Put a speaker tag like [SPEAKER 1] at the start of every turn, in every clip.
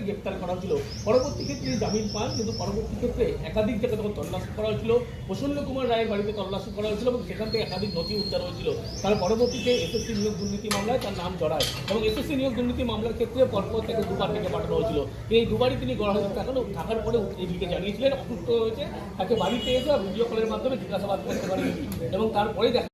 [SPEAKER 1] গ্রেপ্তার করা হয়েছিল। পরবর্তী ক্ষেত্রে জামিন পান, কিন্তু পরবর্তী ক্ষেত্রে একাধিক জায়গায় তখন তল্লাশি করা হয়েছিল। প্রসন্ন কুমার রায়ের বাড়িতে তল্লাশি করা হয়েছিল এবং সেখান থেকে একাধিক নথি উদ্ধার হয়েছিল। তার পরবর্তীতে এসএসসি নিয়োগ দুর্নীতি মামলায় তার নাম জড়ায় এবং এসএসসি নিয়োগ দুর্নীতি মামলার ক্ষেত্রে পরপর তাকে দুবার থেকে পাঠানো হয়েছিল। এই দুবারই তিনি গড়হাজির থাকার পরে এদিকে জানিয়েছিলেন অসুস্থ হয়েছে, তাকে বাড়িতে এসে ভিডিও কলের মাধ্যমে জিজ্ঞাসাবাদ করতে পারেন এবং তারপরে দেখা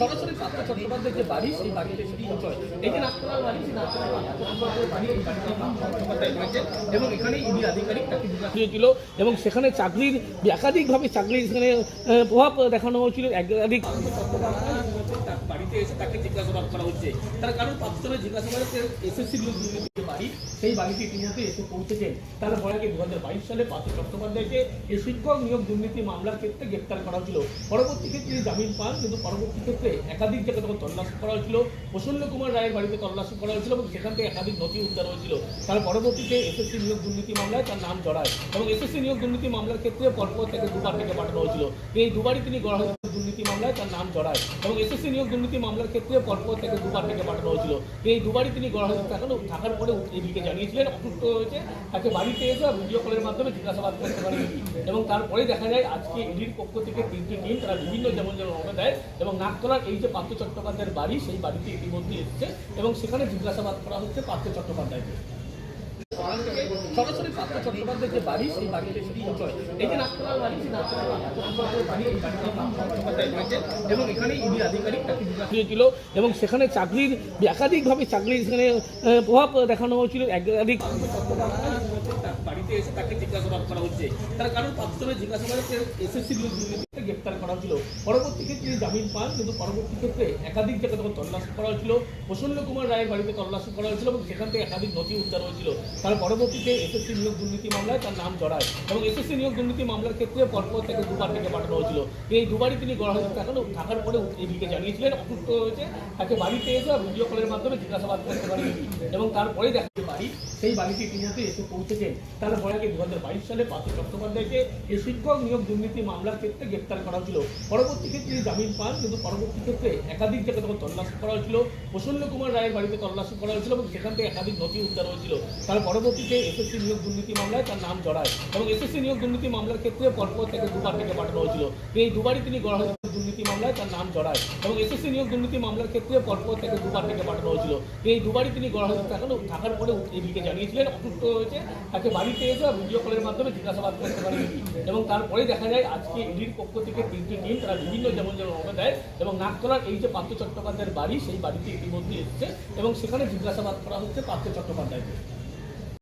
[SPEAKER 1] সরাসরি পার্থ চট্টোপাধ্যায়ের যে বাড়ি, সেই বাড়িতে এসে পৌঁছয়। এই যে নাগতলার বাড়ি, সেই নাগতলার পার্থ চট্টোপাধ্যায়ের বাড়ি, এই বাড়িতে পার্থ চট্টোপাধ্যায় রয়েছে এবং এখানে ইডি আধিকারিক তাকে জিজ্ঞাসা হয়েছিল এবং সেখানে চাকরির একাধিকভাবে চাকরির সেখানে প্রভাব দেখানো হয়েছিল। একাধিক বাড়িতে এসে তাকে জিজ্ঞাসাবাদ করা হচ্ছে। তার কারণ পাঁচজনের জিজ্ঞাসাবাদে এসএসসি নিয়োগ দুর্নীতির বাড়ি, সেই বাড়িতে ইতিমধ্যে এসে পৌঁছেছেন। তারা বলে যে 2022 সালে পার্থ চট্টোপাধ্যায়কে এই শিক্ষক নিয়োগ দুর্নীতি মামলার ক্ষেত্রে গ্রেপ্তার করা হয়েছিল। পরবর্তী ক্ষেত্রে জামিন পান, কিন্তু পরবর্তী ক্ষেত্রে একাধিক জায়গায় তখন তল্লাশি করা হয়েছিল। প্রসন্ন কুমার রায়ের বাড়িতে তল্লাশি করা হয়েছিল এবং সেখান থেকে একাধিক নথি উদ্ধার হয়েছিল। তার পরবর্তীতে এসএসসি নিয়োগ দুর্নীতি মামলায় তার নাম জড়ায় এবং এসএসসি নিয়োগ দুর্নীতি মামলার ক্ষেত্রে পরপর তাকে দুবার থেকে পাঠানো হয়েছিল। এই দুবারই তিনি গড়হাজির দুর্নীতি মামলায় তার নাম জড়ায় এবং এসএসসি নিয়োগ দুর্নীতি মামলার ক্ষেত্রে পরপর তাকে দুবার থেকে পাঠানো হয়েছিল। এই দুবারই তিনি গড়হাজির থাকার পরে এদিকে জানিয়েছিলেন অসুস্থ হয়েছে, তাকে বাড়িতে এসে ভিডিও কলের মাধ্যমে জিজ্ঞাসাবাদ করতে পারেন এবং তারপরে দেখা যায় আজকে ইডির পক্ষ থেকে 3টি টিম তারা বিভিন্ন যেমন রওনা দেয় এবং নাগতলার এই যে পার্থ চট্টোপাধ্যায়ের বাড়ি, সেই বাড়িতে ইতিমধ্যে এসেছে এবং সেখানে জিজ্ঞাসাবাদ করা হচ্ছে পার্থ চট্টোপাধ্যায়কে। সরাসরি পার্থ চট্টোপাধ্যায়ের যে বাড়ি, সেই বাড়িতে এসে পৌঁছয়। এই যে নাগতলার বাড়ি, সেই নাগতলার পার্থ চট্টোপাধ্যায়ের বাড়ি, এই বাড়িতে পার্থ চট্টোপাধ্যায় রয়েছে এবং এখানে ইডি আধিকারিক তাকে জিজ্ঞাসা হয়েছিল এবং সেখানে চাকরির একাধিকভাবে চাকরির সেখানে প্রভাব দেখানো হয়েছিল। একাধিক বাড়িতে এসে তাকে জিজ্ঞাসাবাদ করা হচ্ছে। তার কারণ পাঁচজনের জিজ্ঞাসাবাদে এসএসসি নিয়োগ দুর্নীতিতে গ্রেপ্তার করা হয়েছিল। পরবর্তী ক্ষেত্রে জামিন পান, কিন্তু পরবর্তী ক্ষেত্রে একাধিক জায়গায় তখন তল্লাশি করা হয়েছিল। প্রসন্ন কুমার রায়ের বাড়িতে তল্লাশি করা হয়েছিল এবং সেখান থেকে একাধিক নথি উদ্ধার হয়েছিল। তার পরবর্তীতে এসএসসি নিয়োগ দুর্নীতি মামলায় তার নাম জড়ায় এবং এসএসসি নিয়োগ দুর্নীতি মামলার ক্ষেত্রে পরপর তাকে দুবার থেকে পাঠানো হয়েছিল। এই দুবারই তিনি গড়হাজির থাকার পরে এদিকে জানিয়েছিলেন অসুস্থ হয়েছে, তাকে বাড়িতে এসে ভিডিও কলের মাধ্যমে জিজ্ঞাসাবাদ করতে পারেন এবং তারপরে দেখা বাড়ি, সেই বাড়িতে ইতিমধ্যে এসে পৌঁছেছেন। তারা বলে যে 2022 সালে পার্থ চট্টোপাধ্যায়কে এই শিক্ষক নিয়োগ দুর্নীতি মামলার ক্ষেত্রে গ্রেপ্তার করা হয়েছিল। পরবর্তী ক্ষেত্রে জামিন পান, কিন্তু পরবর্তী ক্ষেত্রে একাধিক জায়গায় তখন তল্লাশি করা হয়েছিল। প্রসন্ন কুমার রায়ের বাড়িতে তল্লাশি করা হয়েছিল এবং সেখান থেকে একাধিক নথি উদ্ধার হয়েছিল। তার পরবর্তীতে এসএসসি নিয়োগ দুর্নীতি মামলায় তার নাম জড়ায় এবং এসএসসি নিয়োগ দুর্নীতি মামলার ক্ষেত্রে পরপর তাকে দুবার থেকে পাঠানো হয়েছিল। এই দুবারই তিনি গড়হাজির দুর্নীতি মামলায় তার নাম জড়ায় এবং এসএসসি নিয়োগ দুর্নীতি মামলার ক্ষেত্রে পরপর তাকে দুবার থেকে পাঠানো হয়েছিল। এই দুবারই তিনি গড়হাজির থাকার পরে এদিকে জানিয়েছিলেন অসুস্থ হয়েছে, তাকে বাড়িতে এসে ভিডিও কলের মাধ্যমে জিজ্ঞাসাবাদ করতে পারেন এবং তারপরে দেখা যায় আজকে ইডির পক্ষ থেকে 3টি টিম তারা বিভিন্ন যেমন রওনা দেয় এবং নাগতলার এই যে পার্থ চট্টোপাধ্যায়ের বাড়ি, সেই বাড়িতে ইতিমধ্যে এসেছে এবং সেখানে জিজ্ঞাসাবাদ করা হচ্ছে পার্থ চট্টোপাধ্যায়কে।